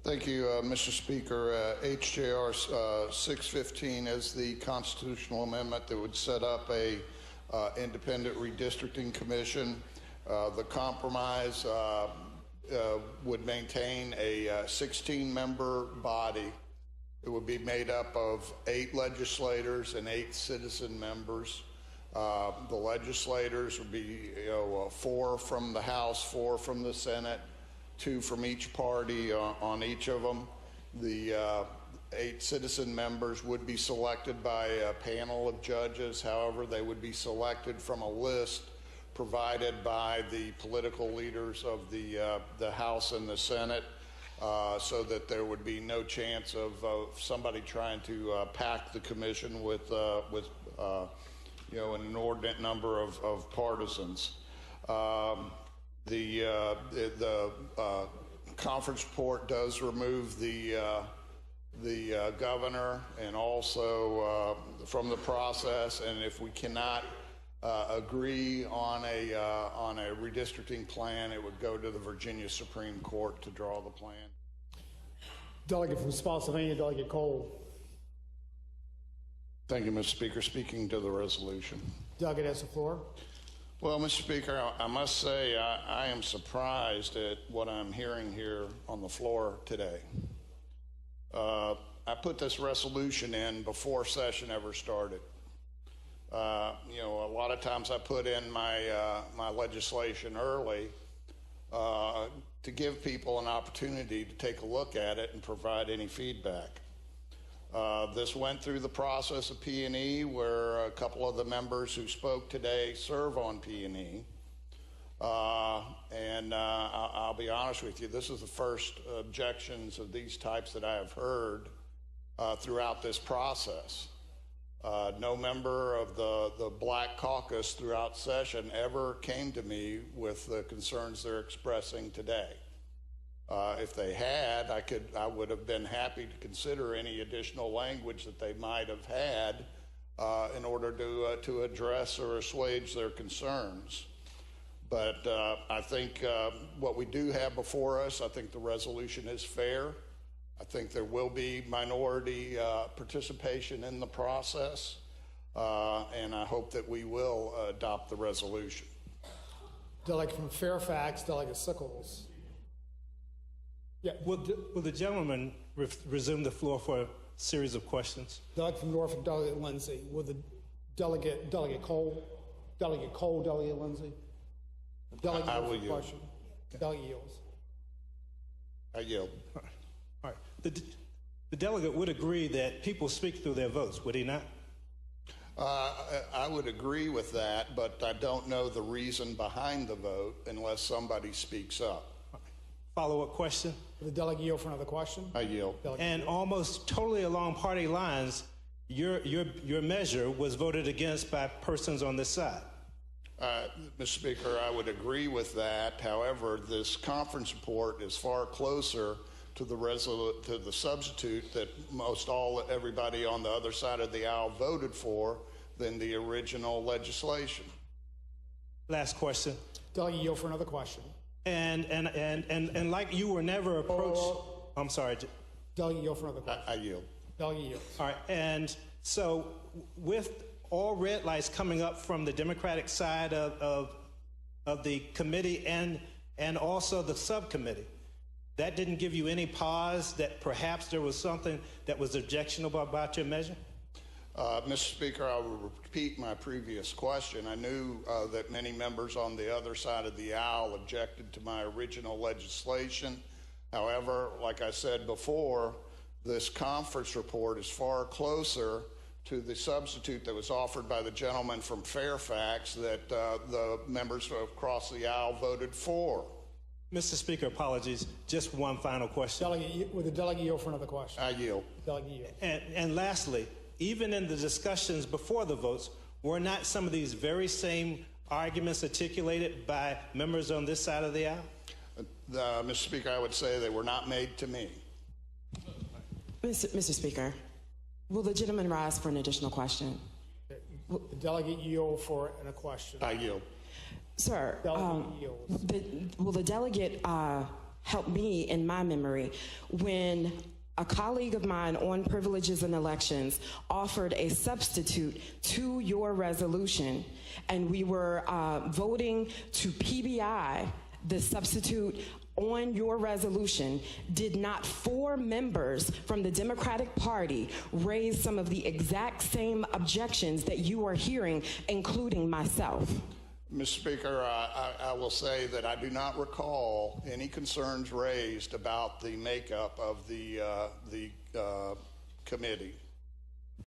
Thank you, Mr. Speaker. HJR 615 is the constitutional amendment that would set up a independent redistricting commission. The compromise would maintain a 16-member body. It would be made up of 8 legislators and 8 citizen members. The legislators would be 4 from the House, 4 from the Senate, 2 from each party on each of them. The 8 citizen members would be selected by a panel of judges. However, they would be selected from a list provided by the political leaders of the House and the Senate, so that there would be no chance of somebody trying to pack the commission with an inordinate number of partisans. The conference report does remove the governor and also from the process, and if we cannot agree on a redistricting plan, it would go to the Virginia Supreme Court to draw the plan. Delegate from Spotsylvania, Delegate Cole. Thank you, Mr. Speaker. Speaking to the resolution. Delegate has the floor. Well, Mr. Speaker, I must say I am surprised at what I'm hearing here on the floor today. I put this resolution in before session ever started. A lot of times I put in my legislation early to give people an opportunity to take a look at it and provide any feedback. This went through the process of P&E, where a couple of the members who spoke today serve on P&E. And I'll be honest with you, this is the first objections of these types that I have heard throughout this process. No member of the Black Caucus throughout session ever came to me with the concerns they're expressing today. If they had, I would have been happy to consider any additional language that they might have had in order to address or assuage their concerns. But I think what we do have before us, I think the resolution is fair. I think there will be minority participation in the process, and I hope that we will adopt the resolution. Delegate from Fairfax, Delegate Sickles. Yeah. Will the gentleman resume the floor for a series of questions? Delegate from Norfolk, Delegate Lindsay. Will the Delegate Cole, Delegate Lindsay? Delegate I will yield. Question. Delegate yields. I yield. All right. The delegate would agree that people speak through their votes, would he not? I would agree with that, but I don't know the reason behind the vote unless somebody speaks up. Follow-up question? Will the delegate yield for another question? I yield. And almost totally along party lines, your measure was voted against by persons on this side. Mr. Speaker, I would agree with that. However, this conference report is far closer to the substitute that everybody on the other side of the aisle voted for than the original legislation. Last question. Delegate yield for another question. And like you were never approached. I'm sorry. Delegate yield for another question. I yield. Delegate yield. All right. And so with all red lights coming up from the Democratic side of the committee and also the subcommittee, that didn't give you any pause that perhaps there was something that was objectionable about your measure? Mr. Speaker, I will repeat my previous question. I knew that many members on the other side of the aisle objected to my original legislation. However, like I said before, this conference report is far closer to the substitute that was offered by the gentleman from Fairfax that the members across the aisle voted for. Mr. Speaker, apologies. Just one final question. Will the delegate yield for another question? I yield. Delegate yield. And lastly, even in the discussions before the votes, were not some of these very same arguments articulated by members on this side of the aisle? Mr. Speaker, I would say they were not made to me. Mr. Speaker, will the gentleman rise for an additional question? The delegate yield for a question. I yield. Sir, Delegate yields. will the delegate help me in my memory when a colleague of mine on Privileges and Elections offered a substitute to your resolution, and we were voting to PBI the substitute on your resolution. Did not 4 members from the Democratic Party raise some of the exact same objections that you are hearing, including myself? Mr. Speaker, I will say that I do not recall any concerns raised about the makeup of the committee.